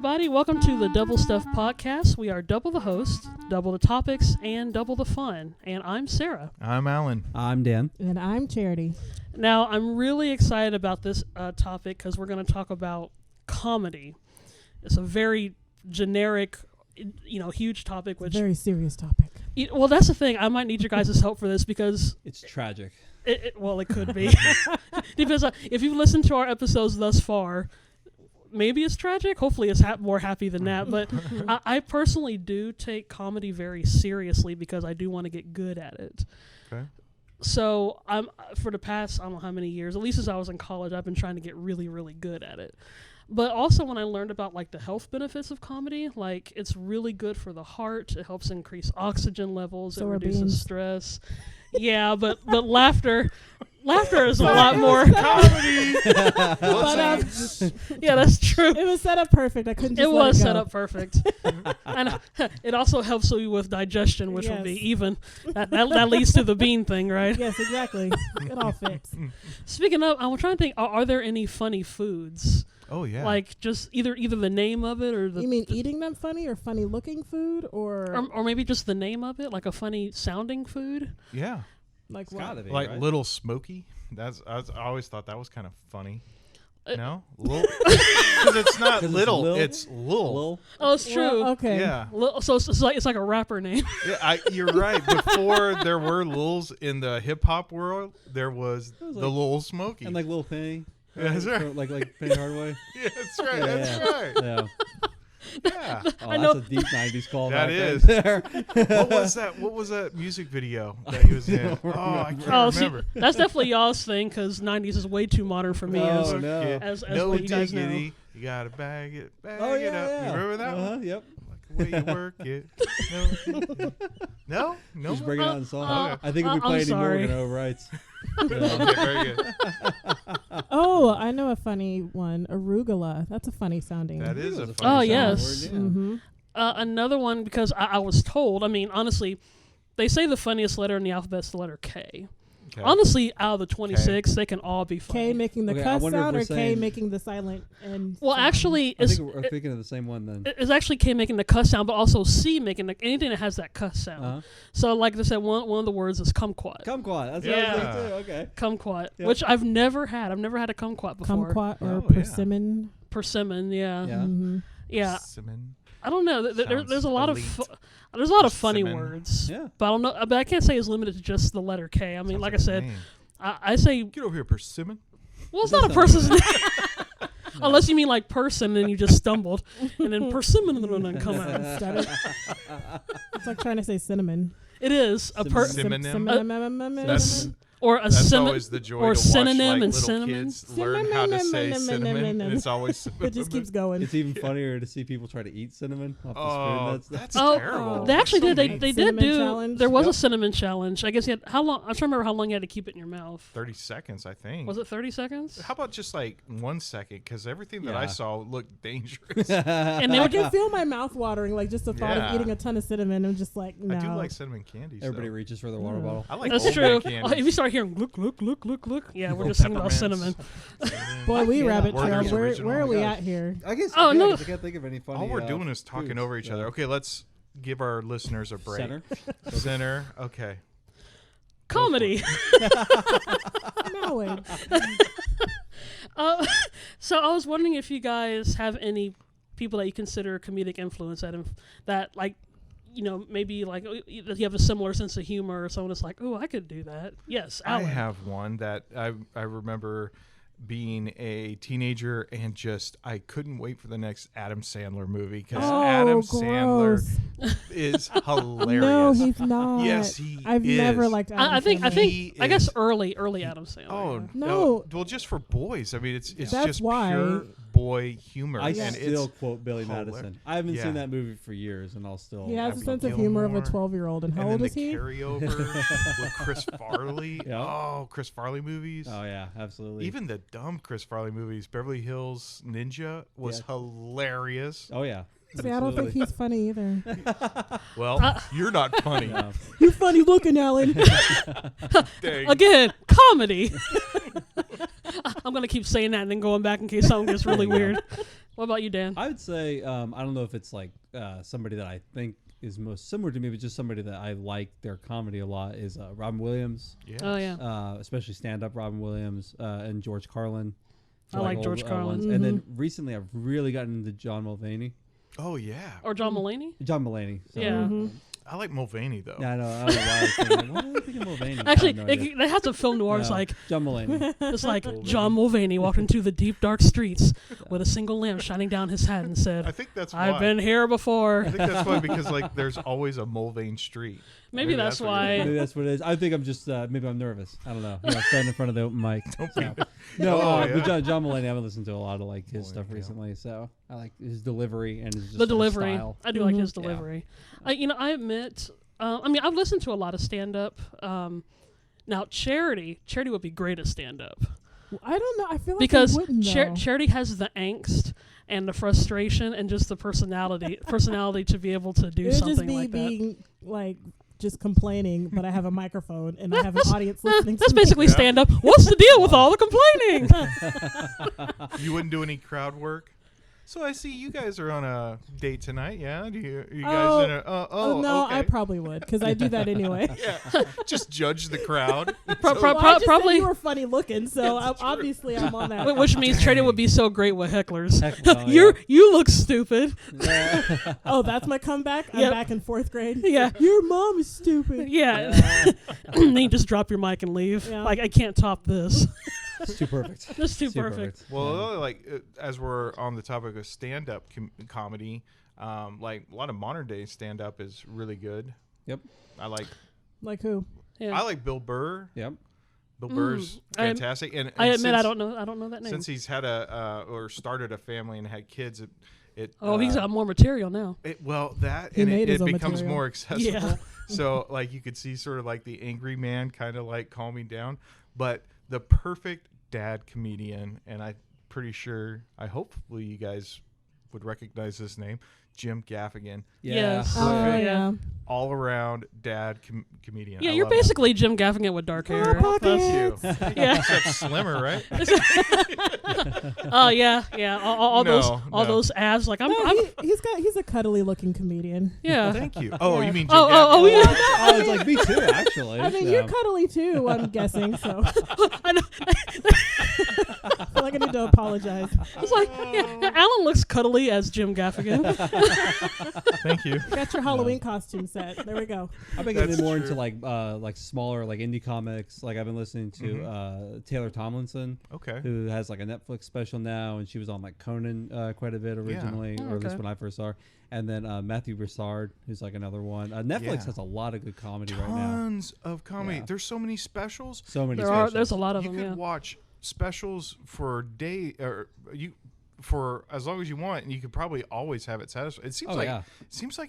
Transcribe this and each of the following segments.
everybody. Welcome to the Double Stuff Podcast. We are double the host, double the topics, and double the fun. And I'm Sarah. I'm Alan. I'm Dan. And I'm Charity. Now, I'm really excited about this topic because we're going to talk about comedy. It's a very generic, huge topic. Which very serious topic. Well, that's the thing. I might need your guys' help for this because it's tragic. It could be. Because if you've listened to our episodes thus far, maybe it's tragic. Hopefully it's more happy than that. But I personally do take comedy very seriously because I do want to get good at it. Okay. So I'm for the past, I don't know how many years, at least as I was in college, I've been trying to get really, really good at it. But also when I learned about like the health benefits of comedy, like it's really good for the heart. It helps increase oxygen levels. It reduces stress. Yeah, but laughter is a lot more comedy. Yeah, that's true. It was set up perfect. I couldn't. Just it let was it go. set up perfect, and it also helps you with digestion, which would be even. That leads to the bean thing, right? Yes, exactly. It all fits. Speaking of, I'm trying to think. Are there any funny foods? Oh yeah. Like just either the name of it or the. You mean eating them funny or funny looking food or maybe just the name of it, like a funny sounding food? Yeah. Like it's what? be, like right? Little Smoky. I always thought that was kind of funny. No, because it's not little. It's Lil. Oh, it's true. Well, okay. Yeah. So it's like a rapper name. Yeah, you're right. Before there were Lils in the hip hop world, there was the Lil Smoky and like Lil Penny. Yeah, that's right. So, like Penny Hardaway. Yeah, that's right. Yeah, that's right. Yeah. Yeah. Oh, I know. that's a deep 90s call. That back is. there. What was that music video that he was in? I can't remember. See, that's definitely y'all's thing because 90s is way too modern for me. Oh, as no what you guys know. diggity. You gotta bag it up. Yeah. You remember that one? Yep. Like the way you work it. No. Just bring it on song. I think if we I'm play anymore, sorry. we're gonna overwrite. Okay, very good. Oh, I know a funny one. Arugula. That's a funny sounding. That is a funny Oh, song. yes. Word, yeah. Mm-hmm. Another one because I was told. I mean, honestly, they say the funniest letter in the alphabet is the letter K. Okay. Honestly, out of the 26, they can all be funny. K making the Okay, I cuss wonder if sound we're or K saying- making the silent and Well, sound? actually, I think we're thinking of the same one then. it's actually K making the cuss sound, but also C making anything that has that cuss sound. Uh-huh. So, like I said, one of the words is kumquat. Kumquat. That's Yeah. what I was thinking too. Okay. Kumquat, Yep. which I've never had. I've never had a kumquat before. kumquat or Oh, yeah. persimmon. Persimmon, yeah. Yeah. Mm-hmm. Yeah. Persimmon. I don't know. There's a lot elite. there's a lot of funny Persimmon. words. Yeah. But I don't know. But I can't say it's limited to just the letter K. I mean, Sounds like I a said, name. I say, Get over here, Persimmon. well, it's That's not a not person's good. name. Unless you mean like person and you just stumbled. And then persimmon and then come out. Stutter. It's like trying to say cinnamon. It is a Synonym. That's or a That's synonym. always the joy or to synonym watch and little cinnamon. kids learn how to say cinnamon, and it's always cinnamon. It just keeps going. It's even funnier to see people try to eat cinnamon off the Oh, spoon. that's Oh, terrible. They actually So did. mean. They did Cinnamon do. challenge? There was a Yep. cinnamon challenge. I guess you had how long? I'm trying to remember how long you had to keep it in your mouth. 30 seconds, I think. Was it 30 seconds? How about just like 1 second? Because everything that I Yeah. saw looked dangerous. And they I would can feel my mouth watering, like just the thought Yeah. of eating a ton of cinnamon. I'm just like, no. I do like cinnamon candy. Everybody so. reaches for their water Yeah. bottle. I like That's old true. man Oh, candies. if you start hearing look, yeah, we're Little just thinking about cinnamon. peppermints. Boy, we cannot rabbit order trail. Werther's Where Original. are Oh we my at here? I guess. Oh, no. 'cause I can't think of any funny. All we're doing is talking foods. over each other. Okay, let's give our listeners a break. Center. Okay. Comedy. No way. So I was wondering if you guys have any people that you consider comedic influence that like, maybe like that you have a similar sense of humor or someone that's like, oh, I could do that. Yes, Alan. I have one that I remember being a teenager and just I couldn't wait for the next Adam Sandler movie because Oh, Adam gross. Sandler is hilarious. No, he's not. Yes, he I've is. never liked Adam I think Sandler. I guess is- early Adam Sandler. Oh yeah. No. Well, just for boys. I mean, it's That's just why. pure boy humor. I and still it's quote Billy hilarious. Madison. I haven't Yeah. seen that movie for years, and I'll still. He has a Happy sense of humor of a Gilmore. 12-year-old. And how and old then is the he? carryover with Chris Farley. Yeah. Oh, Chris Farley movies. Oh yeah, absolutely. Even the dumb Chris Farley movies, Beverly Hills Ninja, was Yeah. hilarious. Oh yeah. See, I don't think Absolutely. he's funny either. Well, you're not funny. No. You're funny looking, Alan. Dang. Again, comedy. I'm gonna keep saying that and then going back in case something gets really weird. What about you, Dan? I would say I don't know if it's like somebody that I think is most similar to me, but just somebody that I like their comedy a lot is Robin Williams. Yeah. Oh yeah. Especially stand-up Robin Williams and George Carlin. I like old, George Carlin. ones. And then recently I've really gotten into John Mulvaney. Oh yeah. Or John Mulaney. John Mulaney. Sorry. Yeah. I like Mulvaney though. Yeah, I know. I don't know why I was thinking, what do I think of Mulvaney? I Actually, have no idea. they have to film noir. It's No, like John Mulaney. it's like John Mulvaney walked into the deep dark streets with a single lamp shining down his head and I said, think that's why. "I've been here before." I think that's why because like there's always a Mulvaney Street. Maybe that's what why. Maybe that's what it is. I think I'm just maybe I'm nervous. I don't know. Standing in front of the open mic. Don't So. be- No, Oh, but yeah. John Mulaney, I've listened to a lot of like his Boy, stuff yeah. recently, so I like his delivery and his just The delivery. style. I do like his Yeah. delivery. I admit. I mean, I've listened to a lot of stand up. Now, Charity would be great at stand up I don't know. I feel like because I wouldn't, though. Charity has the angst and the frustration and just the personality to be able to do It would just something be like that. being like just complaining, but I have a microphone and I have an audience listening. That's to me. basically Yeah. stand up. What's the deal with all the complaining? You wouldn't do any crowd work. So I see you guys are on a date tonight. Yeah. Do you guys in a? no, okay. I probably would because I do that anyway. Yeah. Just judge the crowd. Pro- So- pro- Well, I just probably- said you were funny looking, so That's true. obviously I'm on that. Which means Charity would be so great with hecklers. Heck, well, You look stupid. yeah. Oh, that's my comeback. I'm Yep. back in 4th grade. Yeah. Your mom is stupid. Yeah. Then you just drop your mic and leave. Yeah. Like, I can't top this. It's too perfect. Just too perfect. Well, like as we're on the topic of stand-up comedy, like a lot of modern day stand-up is really good. Yep. I like Who? Yeah. I like Bill Burr. Yep. Bill Burr's I am- fantastic. And I admit since, I don't know that name. Since he's had or started a family and had kids, it He's got more material now. well that He and made it his own becomes material. more accessible. Yeah. So like you could see sort of like the angry man kind of like calming down, but the perfect dad comedian, and I'm pretty sure hopefully you guys would recognize this name, Jim Gaffigan. Yeah. Yes. Oh Yeah. yeah. All around dad comedian. Yeah, I you're love him. basically Jim Gaffigan with dark hair. Thank you. Yeah. Except slimmer, right? Oh yeah. All No. those abs. Like I'm. He's a cuddly looking comedian. Yeah. Thank you. Oh, Yeah. you mean Jim Oh, Gaffigan? yeah. I was like, me too, actually. I mean, so. you're cuddly too. I'm guessing. So I know. I feel like I need to apologize. It's like, yeah, Alan looks cuddly as Jim Gaffigan. Thank you. Got your Halloween costume set. There we go. I've been getting That's more true. into like smaller like indie comics. Like I've been listening to Taylor Tomlinson, Okay. who has like a Netflix special now, and she was on like Conan quite a bit originally, Oh, or at least okay. when I first saw her. And then Matthew Broussard, who's like another one. Netflix Yeah. has a lot of good comedy right now. Tons of comedy. Yeah. There's so many specials. So many. There's a lot of You them. could Yeah. watch specials for for as long as you want, and you could probably always have it satisfied. It seems Oh, like yeah.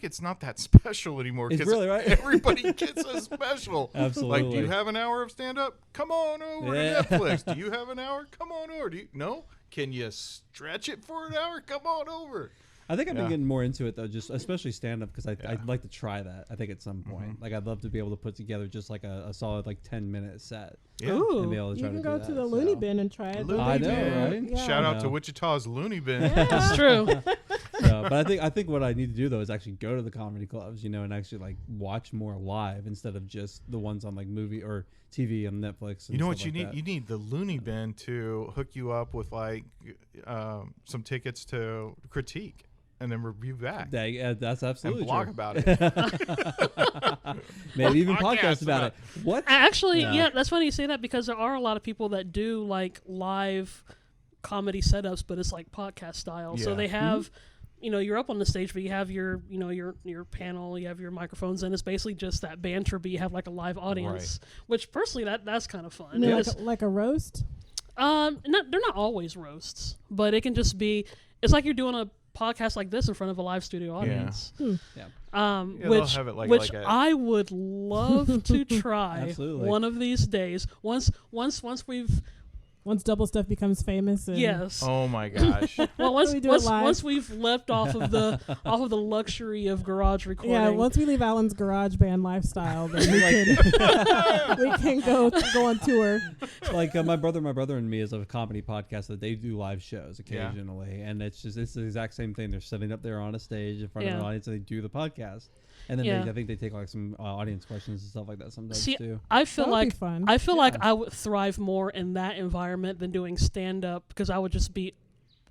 it's not that special anymore. It's 'cause really right. Everybody gets a special. Absolutely. Like, do you have an hour of stand up? Come on over Yeah. to Netflix. Do you have an hour? Come on over. Do you no? Can you stretch it for an hour? Come on over. I think I've been Yeah. getting more into it though, just especially stand up because Yeah. Mm-hmm. I'd like to try that. I think at some point, like I'd love to be able to put together just like a solid like 10-minute set Yeah. and be Ooh. able to You try can to go do to that, the loony so. bin and try it. Looney I know, bin. right? Shout out I to know. Wichita's Looney Bin. It's true. No, but I think what I need to do though is actually go to the comedy clubs, and actually like watch more live instead of just the ones on like movie or TV and Netflix. And You know stuff what you like need? that. You need the Looney Bin to hook you up with like some tickets to critique and then review back That's absolutely and blog true. about it. Maybe even Podcast podcast about it. What? Actually, Yeah. yeah, that's funny you say that because there are a lot of people that do like live comedy setups, but it's like podcast style. So Yeah. they have, you're up on the stage, but you have your panel, you have your microphones, and it's basically just that banter, but you have like a live audience. Which personally, that's kind of fun. You mean It's- like a roast? they're not always roasts, but it can just be. It's like you're doing a podcast like this in front of a live studio audience. Yeah. Yeah, they'll Which have it like a- I would love to try Absolutely. one of these days. Once we've Once Double Stuff becomes famous. And Yes. Oh my gosh. Well, once We do it live. once we've left off of the luxury of garage recording. Yeah, once we leave Alan's garage band lifestyle, then we can go on tour. Like my brother and me is a comedy podcast that they do live shows occasionally, and it's the exact same thing. They're sitting up there on a stage in front of an audience and they do the podcast, and then I think they take like some audience questions and stuff like that sometimes too. I feel That would like be fun. I feel like I would thrive more in that environment than doing stand up because I would just be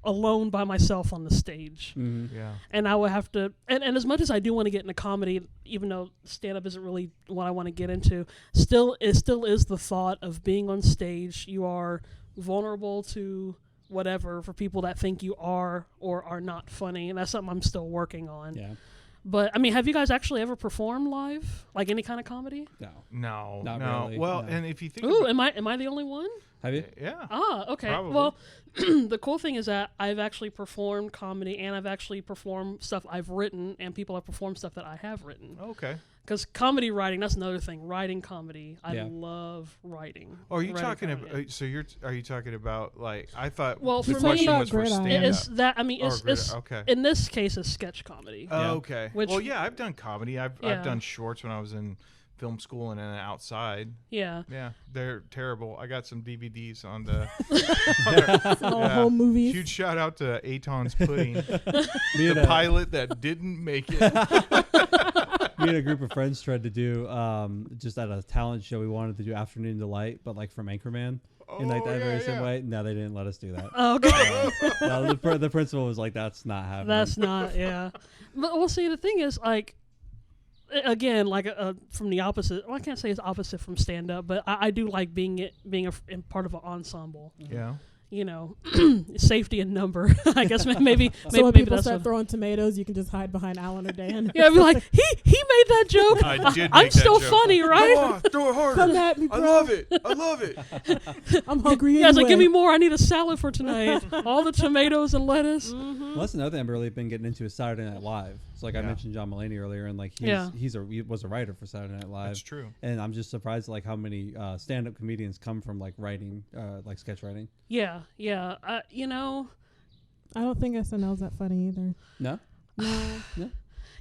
alone by myself on the stage. Mm-hmm. Yeah. And I would have to and as much as I do want to get into comedy, even though stand up isn't really what I want to get into, still is the thought of being on stage. You are vulnerable to whatever for people that think you are or are not funny, and that's something I'm still working on. Yeah. But I mean, have you guys actually ever performed live, like any kind of comedy? No. Not No. really, Well, no. and if you think Ooh, about, am I the only one? Have you? yeah. Ah, okay. Probably. Well, the cool thing is that I've actually performed comedy, and I've actually performed stuff I've written, and people have performed stuff that I have written. Okay. Because comedy writing, that's another thing. Writing comedy, I Yeah. love writing. Oh, are you Writing talking comedy. about? So are you talking about like? I thought. Well, the for me- question Talking was for about stand gridiron. It's that. I mean, Or it's grid- okay. in this case, it's sketch comedy. Oh, Yeah. okay. Which- well, yeah, I've done comedy. I've Yeah. done shorts when I was in film school and then outside. Yeah. Yeah, they're terrible. I got some DVDs on the Whole movies. Huge shout out to Aton's Pudding, Me and the pilot that didn't make it. me and a group of friends tried to do just at a talent show. We wanted to do Afternoon Delight, but like from Anchorman. In like that very same way. No, they didn't let us do that. Okay. No, the principal was like, "That's not happening." That's not. Yeah. But well, see, the thing is, like, again, like from the opposite. Well, I can't say it's opposite from stand up, but I do like being in part of an ensemble. Yeah. You know, safety in number. I guess maybe So when maybe people that's start what. throwing tomatoes, you can just hide behind Alan or Dan. Yeah, I'd be like, he made that joke. I did I'm make that still joke. funny, Come right? on, throw it harder. Come at me, I bro. love it. I love it. I'm hungry Yeah, it's like, anyway. give me more. I need a salad for tonight. All the tomatoes and lettuce. Mm-hmm. Well, that's another thing I've really been getting into is Saturday Night Live. So like I Yeah. mentioned John Mulaney earlier, and like he was a writer for Saturday Night Live. That's true. And I'm just surprised like how many stand-up comedians come from like writing, like sketch writing. Yeah, yeah. You know, I don't think SNL's that funny either. No, No.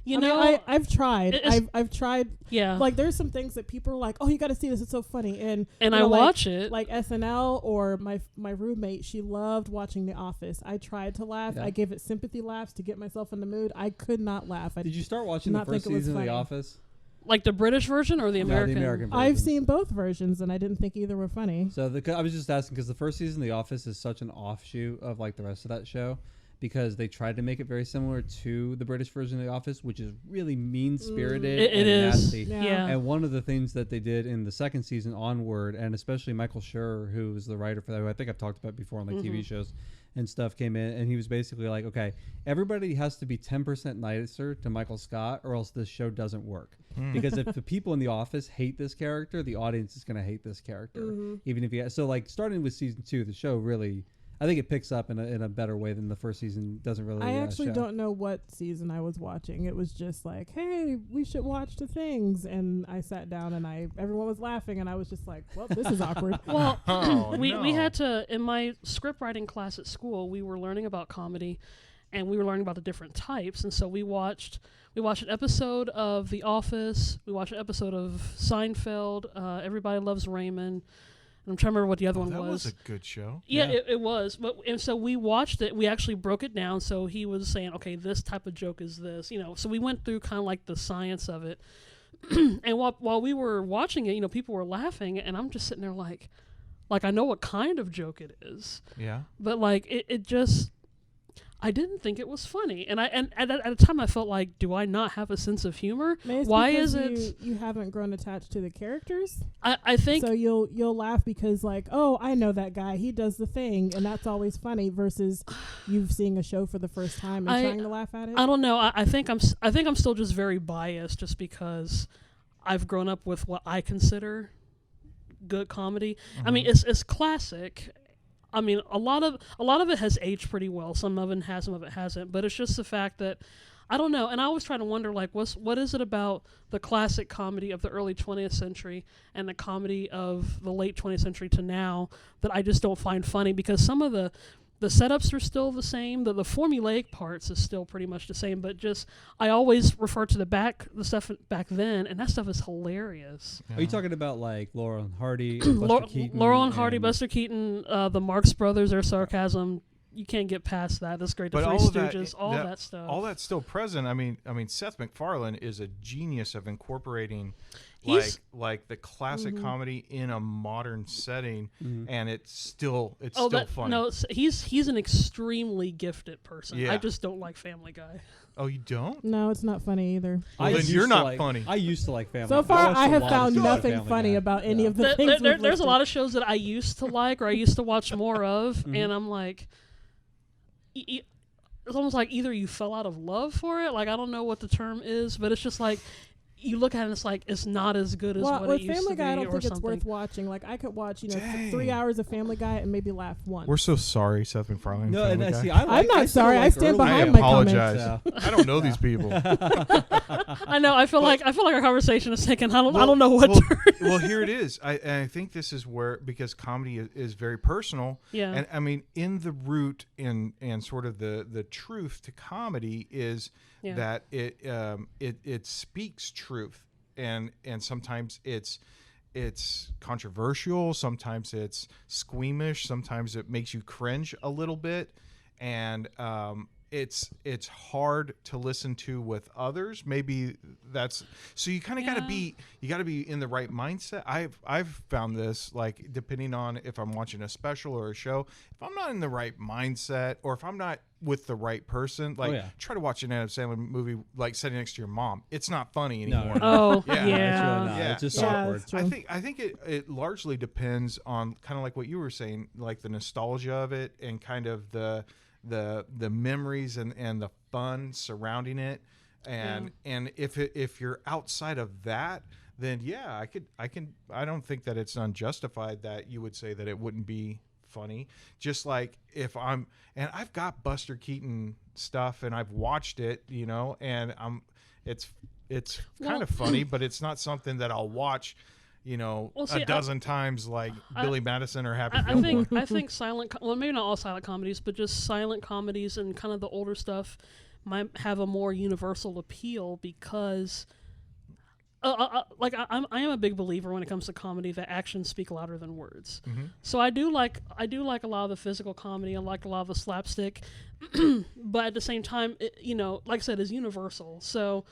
you I mean, know. I've tried. it's- I've tried. Yeah. Like, there's some things that people are like, "Oh, you got to see this. It's so funny." And and you I know, watch it. like SNL or my roommate. She loved watching The Office. I tried to laugh. Yeah. I gave it sympathy laughs to get myself in the mood. I could not laugh. did you start watching the not first think it was season of The funny. Office? Like the British version or the No, the American? American version. I've seen both versions, and I didn't think either were funny. So I was just asking because the first season of The Office is such an offshoot of like the rest of that show, because they tried to make it very similar to the British version of The Office, which is really mean-spirited It and is. nasty. Yeah. And one of the things that they did in the second season onward, and especially Michael Schur, who was the writer for that, who I think I've talked about before on like TV shows and stuff, came in, and he was basically like, okay, everybody has to be 10% nicer to Michael Scott, or else this show doesn't work. Because if the people in the office hate this character, the audience is going to hate this character. Even if you so like starting with season 2, the show really, I think it picks up in a better way than the first season doesn't really. I actually show. don't know what season I was watching. It was just like, "Hey, we should watch the things," and I sat down and everyone was laughing, and I was just like, "Well, this is awkward." Well, Oh, we no. had to, in my script writing class at school, we were learning about comedy, and we were learning about the different types. And so we watched an episode of The Office. We watched an episode of Seinfeld. Everybody Loves Raymond. And I'm trying to remember what the other one That was. was a good show. Yeah, Yeah. it was. And so we watched it. We actually broke it down. So he was saying, okay, this type of joke is this. You know, so we went through kind of like the science of it. And while we were watching it, you know, people were laughing, and I'm just sitting there like I know what kind of joke it is, Yeah. but like it just. I didn't think it was funny, and at the time I felt like, do I not have a sense of humor? Maybe it's Why because is it? you haven't grown attached to the characters? I think So you'll laugh because like, "Oh, I know that guy. He does the thing," and that's always funny. Versus you've seeing a show for the first time and trying to laugh at it. I don't know. I think I'm still just very biased, just because I've grown up with what I consider good comedy. I mean, it's classic. I mean, a lot of it has aged pretty well. Some of it has, some of it hasn't. But it's just the fact that I don't know. And I always try to wonder, like, what is it about the classic comedy of the early 20th century and the comedy of the late 20th century to now that I just don't find funny? Because some of the setups are still the same. The formulaic parts is still pretty much the same, but just I always refer to the stuff back then, and that stuff is hilarious. Are you talking about like Laurel and Hardy, and Buster Keaton, Laurel and Hardy, Buster Keaton, the Marx Brothers, their sarcasm. You can't get past that. That's great. The But Three all of Stooges, all that stuff. all that's still present. I mean, Seth MacFarlane is a genius of incorporating He's- like the classic comedy in a modern setting, Mhm. and it's still funny. No, he's an extremely gifted person. Yeah. I just don't like Family Guy. Oh, you don't? No, it's not funny either. Well, then used you're to not like- funny. I used to like Family. So Guy. far, watched I a have lot of found shows on nothing Family funny Guy. about any of the There- things. there- we've there's a listed. lot of shows that I used to like or I used to watch more of, Mhm. and I'm like, it's almost like either you fell out of love for it. Like I don't know what the term is, but it's just like you look at it and it's like it's not as good as Well, what with it used Family to Guy, I be don't or think it's something. worth watching. Like I could watch, Dang. 3 hours of Family Guy and maybe laugh once. We're so sorry, Seth MacFarlane. No, and Family Guy. see, I not still sorry. I like stand early behind I my apologize. comments. I don't know these people. I know. I feel like our conversation is taking. I don't know what. Well, turn. well, here it is. I think this is where, because comedy is very personal. Yeah. And I mean, in the root and sort of the truth to comedy is Yeah. that it speaks truth, and sometimes it's controversial, sometimes it's squeamish, sometimes it makes you cringe a little bit, and it's hard to listen to with others. Maybe that's so you kind of got to be in the right mindset. I've found this, like, depending on if I'm watching a special or a show, if I'm not in the right mindset or if I'm not with the right person, like try to watch an Adam Sandler movie like sitting next to your mom. It's not funny anymore. Oh, Yeah. yeah. It's really not. Yeah. It's just Yeah, awkward. it's true. I think it largely depends on kind of like what you were saying, like the nostalgia of it and kind of the memories and the fun surrounding it, and if you're outside of that, then I don't think that it's unjustified that you would say that it wouldn't be funny. Just like if I've got Buster Keaton stuff and I've watched it, and it's kind of funny, but it's not something that I'll watch a dozen times like Billy Madison or Happy Gilmore. I think maybe not all silent comedies, but just silent comedies and kind of the older stuff might have a more universal appeal because I am a big believer when it comes to comedy that actions speak louder than words. Mhm. So I do like a lot of the physical comedy. I like a lot of the slapstick, but at the same time, like I said, is universal. So,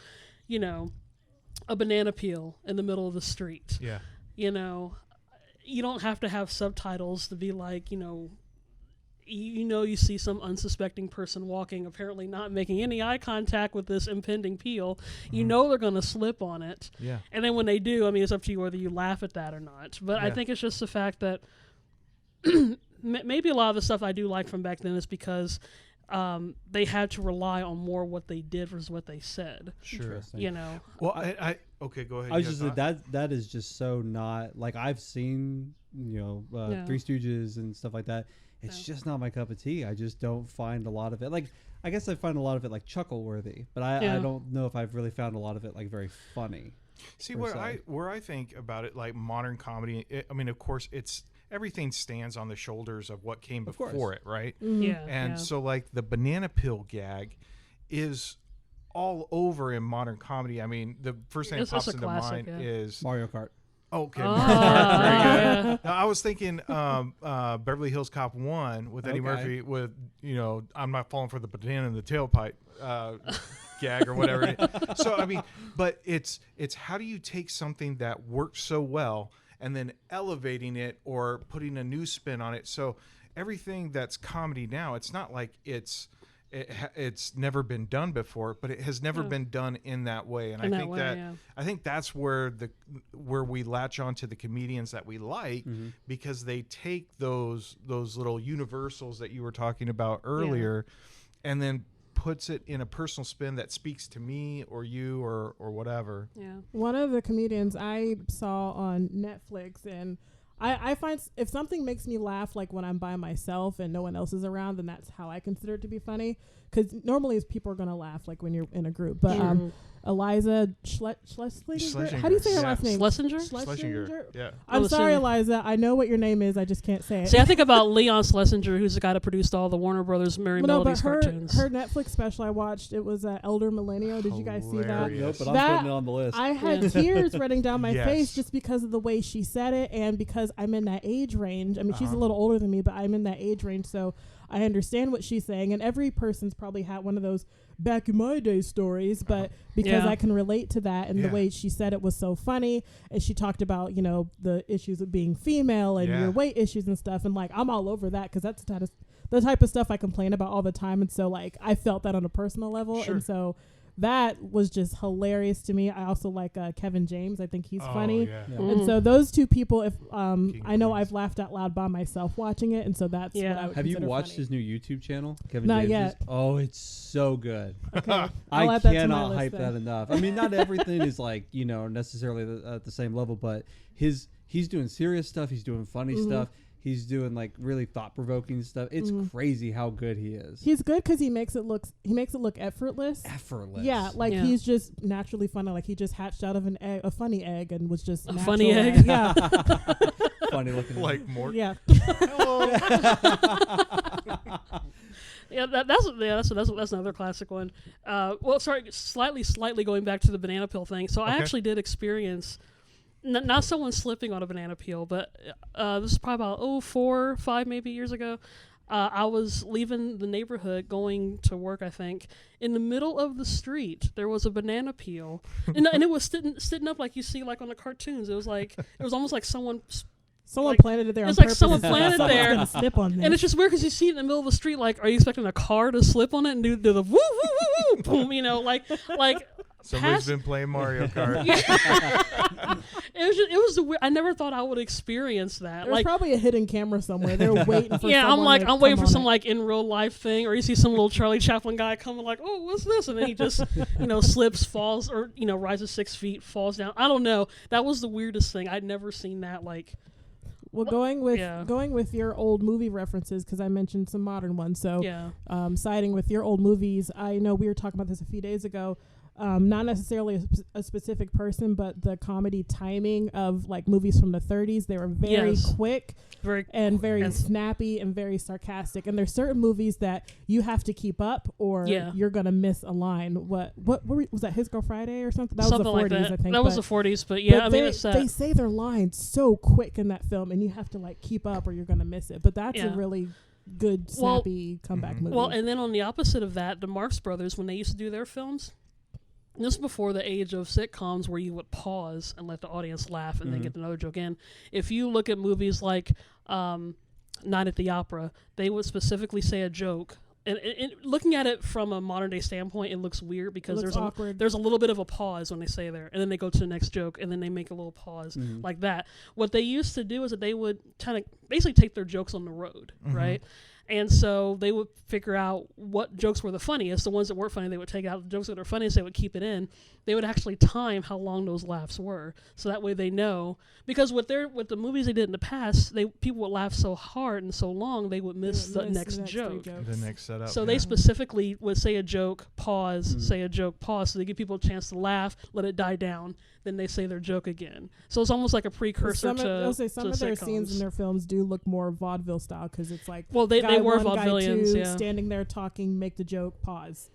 a banana peel in the middle of the street. Yeah. You don't have to have subtitles to be like, you see some unsuspecting person walking, apparently not making any eye contact with this impending peel. You know they're going to slip on it. Yeah. And then when they do, I mean, it's up to you whether you laugh at that or not. But I Yeah. think it's just the fact that maybe a lot of the stuff I do like from back then is because they had to rely on more what they did versus what they said. Sure. Interesting. Well, I okay, go ahead. I was You just got a thought? that is just so not like I've seen Three Stooges and stuff like that. It's just not my cup of tea. I just don't find a lot of it. Like I guess I find a lot of it like chuckle worthy, but I don't know if I've really found a lot of it like very funny. See, per se. where I think about it, like modern comedy, I mean, of course, everything stands on the shoulders of what came Of course. before it, right? Yeah. And so, like, the banana peel gag is all over in modern comedy. I mean, the first thing that It's pops just a into classic, mind yeah. is Mario Kart. okay. Oh, Very good. yeah. No, I was thinking Beverly Hills Cop 1 with Eddie Okay. Murphy with, I'm not falling for the banana in the tailpipe gag or whatever. So, I mean, but it's how do you take something that works so well and then elevating it or putting a new spin on it? So everything that's comedy now, it's not like it's never been done before, but it has never been done in that way. And I think that's where we latch on to the comedians that we like, because they take those little universals that you were talking about earlier and then puts it in a personal spin that speaks to me or you or whatever. Yeah. One of the comedians I saw on Netflix, and I find if something makes me laugh, like when I'm by myself and no one else is around, then that's how I consider it to be funny. Because normally people are gonna laugh like when you're in a group. But Eliza Schlesinger, how do you say her last name? Schlesinger. Yeah. I'm sorry, Eliza. I know what your name is. I just can't say it. See, I think about Leon Schlesinger, who's the guy that produced all the Warner Brothers Merry Melodies cartoons. Her Netflix special I watched, it was Elder Millennial. Did you guys see that? Nope, but I'm putting it on the list. I had tears running down my face just because of the way she said it, and because I'm in that age range. I mean, she's a little older than me, but I'm in that age range, so I understand what she's saying. And every person's probably had one of those back in my day stories, but because I can relate to that, and the way she said it was so funny, and she talked about, you know, the issues of being female and your weight issues and stuff, and like I'm all over that because that's the type of stuff I complain about all the time, and so like I felt that on a personal level, and so that was just hilarious to me. I also like Kevin James. I think he's funny. And so those two people, if I know I've laughed out loud by myself watching it, and so that's what I would Have you consider watched funny. his new YouTube channel? Kevin Not James yet. Oh, it's so good. Okay. I cannot hype that enough. I mean, not everything is like, you know, necessarily at the same level, but he's doing serious stuff. He's doing funny stuff. He's doing like really thought-provoking stuff. It's crazy how good he is. He's good because he makes it look effortless. Effortless. Yeah, like he's just naturally funny. Like he just hatched out of a funny egg and was just a natural funny egg. Yeah, Funny looking. Like Mort. yeah. Hello. Yeah, that's another classic one. Well, sorry, slightly going back to the banana peel thing. So I actually did experience not someone slipping on a banana peel, but this is probably about 4, 5 maybe years ago. I was leaving the neighborhood going to work, I think. In the middle of the street, there was a banana peel. and it was sitting up like you see like on the cartoons. It was almost like someone Planted it there. It's on like purpose. someone planted Someone's there. gonna slip on this. And it's just weird because you see it in the middle of the street. Like, are you expecting a car to slip on it and do the woo woo woo woo boom? You know, like. Somebody's been playing Mario Kart. It was the weird. I never thought I would experience that. There's like probably a hidden camera somewhere. They're waiting for. Yeah, someone I'm waiting for some it. like in real life thing, or you see some little Charlie Chaplin guy coming like, oh, what's this? And then he just slips, falls, or rises 6 feet, falls down. I don't know. That was the weirdest thing. I'd never seen that. Like, well, going with your old movie references, because I mentioned some modern ones. So siding with your old movies, I know we were talking about this a few days ago. Not necessarily a specific person, but the comedy timing of like movies from the 30s. They were very quick, very snappy and very sarcastic. And there's certain movies that you have to keep up, or you're gonna miss a line. What was that? His Girl Friday or something? That something was the 40s, like that. I think. That was the 40s, but yeah, I mean, they say their lines so quick in that film, and you have to like keep up, or you're gonna miss it. But that's a really good snappy comeback movie. Well, and then on the opposite of that, the Marx Brothers, when they used to do their films. This is before the age of sitcoms where you would pause and let the audience laugh and then get another joke in. If you look at movies like Night at the Opera, they would specifically say a joke. And looking at it from a modern day standpoint, it looks weird because there's a little bit of a pause when they say there, and then they go to the next joke, and then they make a little pause like that. What they used to do is that they would kind of basically take their jokes on the road, right? And so they would figure out what jokes were the funniest. The ones that weren't funny, they would take out. The jokes that were funniest, they would keep it in. They would actually time how long those laughs were, so that way they know. Because with the movies they did in the past, people would laugh so hard and so long they would miss the next joke. The next setup. So they specifically would say a joke, pause, say a joke, pause, so they give people a chance to laugh, let it die down, then they say their joke again. So it's almost like a precursor to some of their scenes in their films do look more vaudeville style, because it's like they were one, vaudevillians, guy two, standing there talking, make the joke, pause.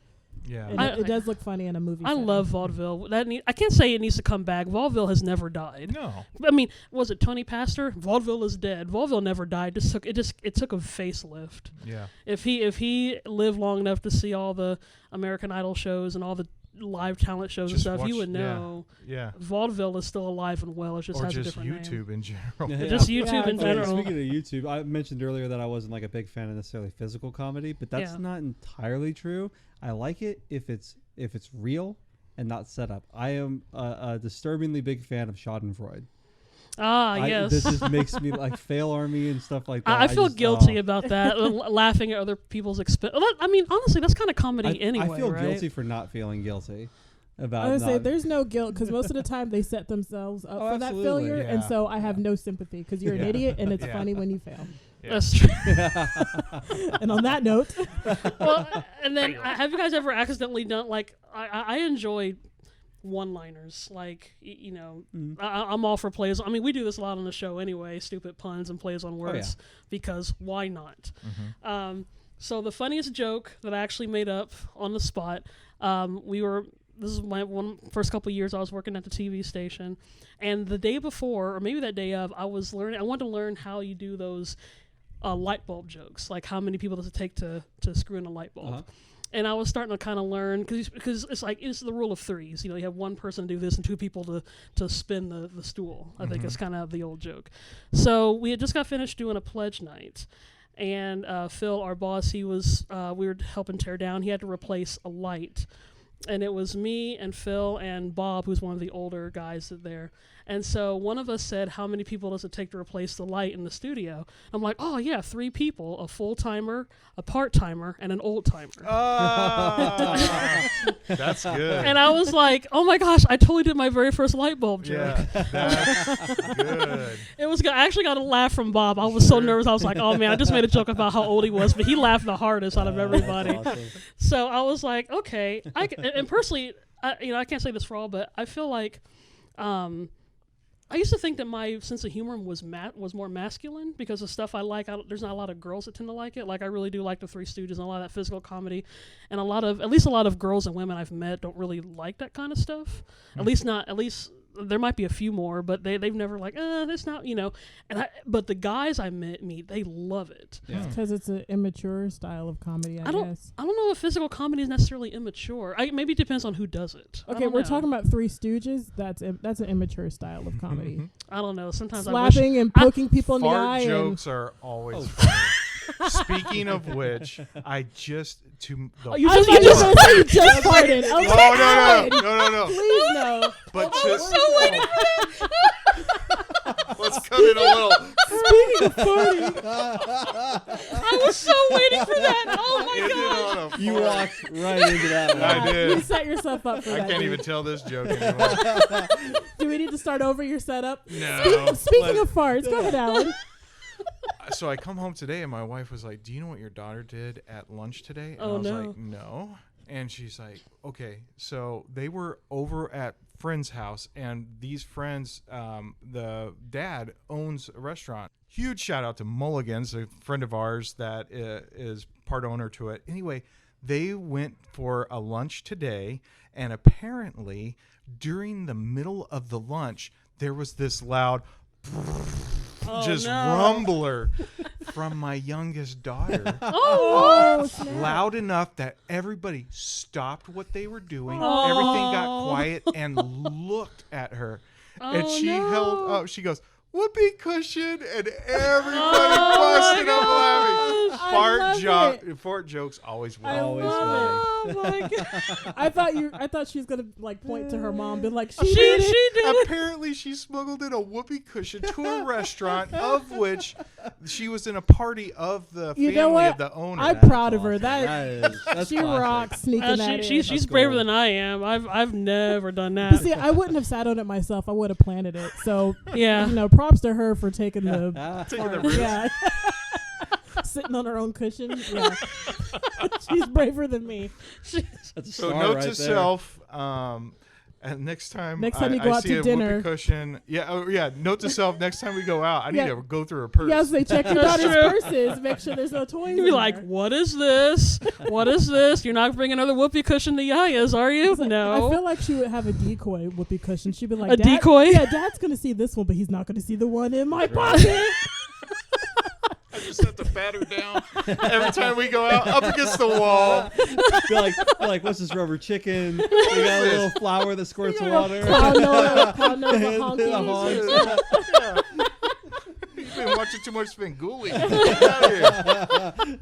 Yeah, and it does look funny in a movie. I setting. love vaudeville. I can't say it needs to come back. Vaudeville has never died. No, I mean, was it Tony Pastor? Vaudeville is dead. Vaudeville never died. It took a facelift. Yeah. If he lived long enough to see all the American Idol shows and all the live talent shows and stuff, you would know. Yeah. Vaudeville is still alive and well. It just has a different YouTube name. in general. Just YouTube in general. Speaking of YouTube, I mentioned earlier that I wasn't like a big fan of necessarily physical comedy, but that's not entirely true. I like it if it's real and not set up. I am a disturbingly big fan of Schadenfreude. Yes. This just makes me like Fail Army and stuff like that. I feel guilty about that, laughing at other people's expense. I mean, honestly, that's kind of comedy anyway. I feel right? guilty for not feeling guilty. about. I would say not- there's no guilt because most of the time they set themselves up Oh, for that absolutely. failure, and Yeah. so I have no sympathy because you're an Yeah. idiot and it's Yeah. funny when you fail. Yeah. That's true. And on that note, Well, and then have you guys ever accidentally done like I enjoy one-liners, like you know, I'm all for plays. I mean, we do this a lot on the show anyway, stupid puns and plays on words, because why not? So the funniest joke that I actually made up on the spot, this is my first couple of years I was working at the TV station, and the day before, or maybe that day of, I wanted to learn how you do those light bulb jokes, like how many people does it take to screw in a light bulb. And I was starting to kind of learn because it's like it's the rule of threes. You know, you have one person do this and two people to spin the stool. I think it's kind of the old joke. So we had just got finished doing a pledge night, and Phil, our boss, we were helping tear down. He had to replace a light, and it was me and Phil and Bob, who's one of the older guys there. And so one of us said, how many people does it take to replace the light in the studio? I'm like, oh, yeah, 3 people, a full-timer, a part-timer, and an old-timer. Oh, that's good. And I was like, oh, my gosh, I totally did my very first light bulb joke. Yeah, that's good. It was good. I actually got a laugh from Bob. I was so nervous. I was like, oh, man, I just made a joke about how old he was. But he laughed the hardest out of everybody. Awesome. So I was like, okay. And personally, I can't say this for all, but I feel like I used to think that my sense of humor was more masculine because of stuff I like. There's not a lot of girls that tend to like it. Like I really do like the Three Stooges and a lot of that physical comedy, and at least a lot of girls and women I've met don't really like that kind of stuff. At least there might be a few more, but they've never like, that's not, you know. But the guys I meet, they love it. Yeah. because it's an immature style of comedy, I guess. I don't know if physical comedy is necessarily immature. Maybe it depends on who does it. Okay, we're talking about Three Stooges. That's an immature style of comedy. I don't know. Sometimes Slapping and poking people in the eye. Fart And jokes are always funny. Speaking of which, I just to the Oh, you I just- thought you you were just- going to say you just farted. I was like, Alan, no. please no. But I was so waiting for that. let's cut it a little. Speaking of farting, I was so waiting for that. Oh my It god. did on a You fart. walked right into that one. I did. you set yourself up for I that. can't dude. even tell this joke anymore. Do we need to start over your setup? No. Speaking of farts, go ahead, Alan. So I come home today and my wife was like, "Do you know what your daughter did at lunch today?" And Oh, I was no. like, "No." And she's like, "Okay." So they were over at friend's house, and these friends, the dad owns a restaurant. Huge shout out to Mulligan's, a friend of ours that is part owner to it. Anyway, they went for a lunch today, and apparently during the middle of the lunch, there was this loud just rumbler from my youngest daughter. Oh, snap. Loud enough that everybody stopped what they were doing. Oh. Everything got quiet and looked at her. And she held up, she goes, "Whoopee cushion," and everybody busted up laughing. I love Fart jokes always I win. Always love Oh my god. I thought she was gonna like point to her mom, be like, She did it. did it. Apparently, she smuggled in a whoopee cushion to a restaurant, of which she was in a party of the You family know what? of the owner. I'm That's proud of her. awesome. That's She classic. rocks sneaking that in. She's That's braver cool. than I am. I've never done But that. see, I wouldn't have sat on it myself. I would have planted it. So, Yeah. you know, props to her for taking the Taking the part. risk. Yeah. Sitting on her own cushion. Yeah. She's braver than me. That's a So star note right to there. self, and next time You I go out see to a dinner. whoopee cushion, note to self, next time we go out, I need Yeah. to go through her purse. Yes, they check your That's daughter's true. purses. Make sure there's no toys. You'd be in like, there. what is this? What is this? You're not bringing another whoopee cushion to Yaya's, are you? It's like, No. I feel like she would have a decoy whoopee cushion. She'd be like, A "Dad- decoy? Yeah, Dad's gonna see this one, but he's not gonna see the one in my pocket. I just have to pat her down every time we go out, up against the wall. Be like, what's this rubber chicken? We got a little flower that squirts water. Clown nose, The honky. honks. You've been watching too much Svengoolie. Get out of here.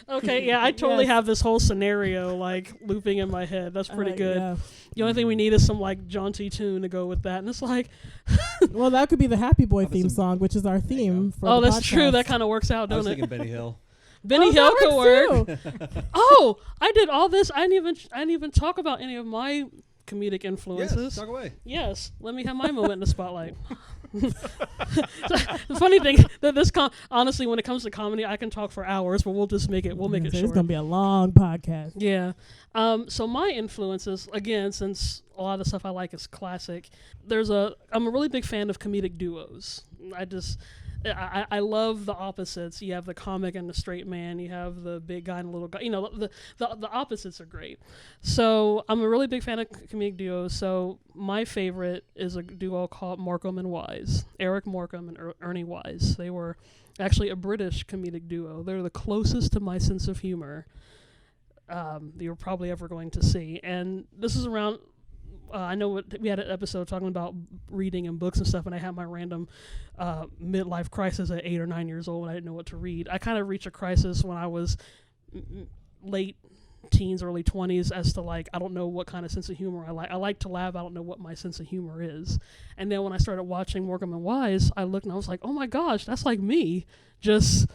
Okay, yeah, I totally Yes. have this whole scenario like looping in my head. That's pretty good. Yeah. The only thing we need is some like jaunty tune to go with that, and it's like, Well, that could be the Happy Boy theme some- song, which is our theme for oh, the that's true. podcast. That kind of works out, I was don't it? thinking Benny Hill. Benny Oh, Hill that could work. works too. Oh, I did all this. I didn't even talk about any of my comedic influences. Yes, talk away. Yes, let me have my moment in the spotlight. The funny thing that honestly, when it comes to comedy, I can talk for hours, but we'll just make it short. It's gonna be a long podcast. Yeah. So my influences, again, since a lot of the stuff I like is classic, I'm a really big fan of comedic duos. I love the opposites. You have the comic and the straight man. You have the big guy and the little guy. You know, the opposites are great. So I'm a really big fan of comedic duos. So my favorite is a duo called Morecambe and Wise. Eric Morecambe and Ernie Wise. They were actually a British comedic duo. They're the closest to my sense of humor you're probably ever going to see. And this is around... I know we had an episode talking about reading and books and stuff, and I had my random midlife crisis at 8 or 9 years old when I didn't know what to read. I kind of reached a crisis when I was late teens, early 20s as to, like, I don't know what kind of sense of humor I like. I like to laugh. I don't know what my sense of humor is. And then when I started watching Morecambe and Wise, I looked and I was like, oh my gosh, that's like me, just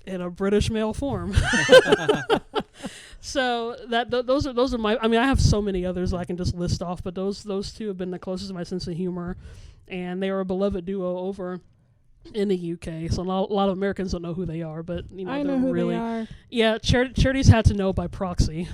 in a British male form. So those are my. I mean, I have so many others that I can just list off, but those two have been the closest to my sense of humor, and they are a beloved duo over in the UK. So a lot of Americans don't know who they are, but you know, I they're know who really. they are. Yeah, charities had to know by proxy,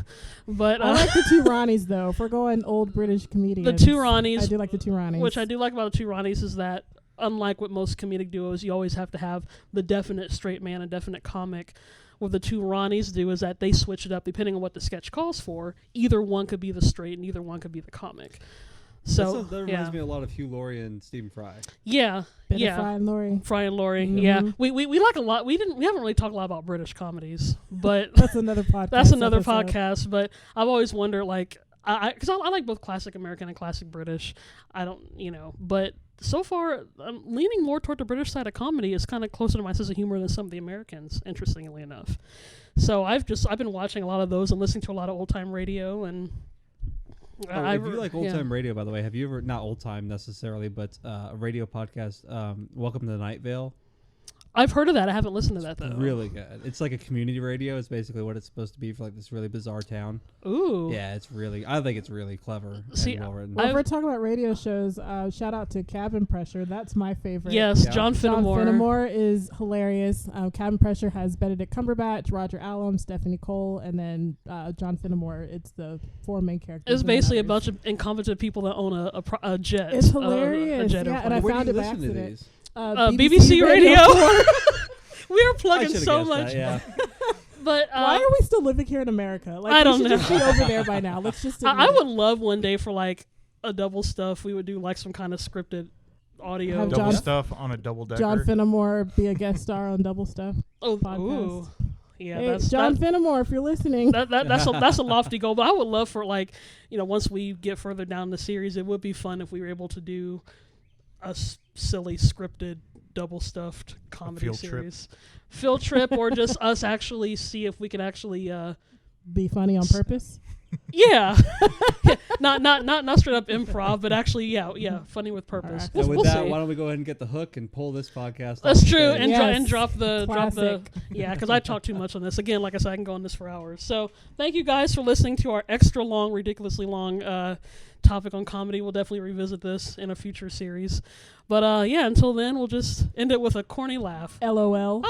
but I like the two Ronnies though. If we're going old British comedians, the two Ronnies. I do like the two Ronnies. Which I do like about the two Ronnies is that, unlike with most comedic duos, you always have to have the definite straight man and definite comic. What the two Ronnies do is that they switch it up depending on what the sketch calls for. Either one could be the straight and either one could be the comic. So that reminds me a lot of Hugh Laurie and Stephen Fry. Yeah, Bit of Fry and Laurie. Fry and Laurie. Mm-hmm. Yeah, we like a lot. We haven't really talked a lot about British comedies, but that's another podcast. That's another podcast. But I've always wondered, like, because I like both classic American and classic British. I don't, but so far I'm leaning more toward the British side of comedy. Is kind of closer to my sense of humor than some of the Americans, interestingly enough. So I've been watching a lot of those and listening to a lot of old time radio and. If you like old time radio, by the way, have you ever, not old time necessarily, but a radio podcast, Welcome to Night Vale? I've heard of that. I haven't listened to that though. Really good. It's like a community radio. It's basically what it's supposed to be for like this really bizarre town. Ooh. Yeah, I think it's really clever and well written. Well, if we're talking about radio shows, shout out to Cabin Pressure. That's my favorite. Yes, yeah. John Finnemore. John Finnemore is hilarious. Cabin Pressure has Benedict Cumberbatch, Roger Allam, Stephanie Cole, and then John Finnemore. It's the four main characters. It's basically a bunch of incompetent people that own a jet. It's hilarious. Yeah, and I Where found do you it by listen to accident. these? BBC Radio. We are plugging so much. That, yeah. But why are we still living here in America? Like, I don't know. Just be over there by now. Let's just. I would love one day for like a double stuff. We would do like some kind of scripted audio. Have double stuff on a double decker. John Finnemore be a guest star on Double Stuff. Podcast. Ooh. Yeah, hey, that's John Finnemore, if you're listening. That's a lofty goal, but I would love for, like, once we get further down the series, it would be fun if we were able to do a silly scripted double stuffed comedy series. Field trip or just us actually see if we can actually be funny on purpose. Yeah. Not straight up improv, but actually yeah, funny with purpose. Right. We'll that, see. why don't we go ahead and get the hook and pull this podcast? That's true, and yes. drop the yeah, because I talk too much on this. Again, like I said, I can go on this for hours. So thank you guys for listening to our extra long, ridiculously long topic on comedy. We'll definitely revisit this in a future series. But until then, we'll just end it with a corny laugh. LOL.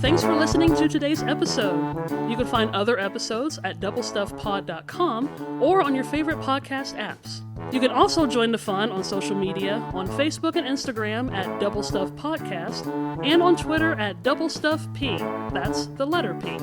Thanks for listening to today's episode. You can find other episodes at doublestuffpod.com or on your favorite podcast apps. You can also join the fun on social media on Facebook and Instagram at Double Stuff Podcast and on Twitter at Double Stuff P. That's the letter P.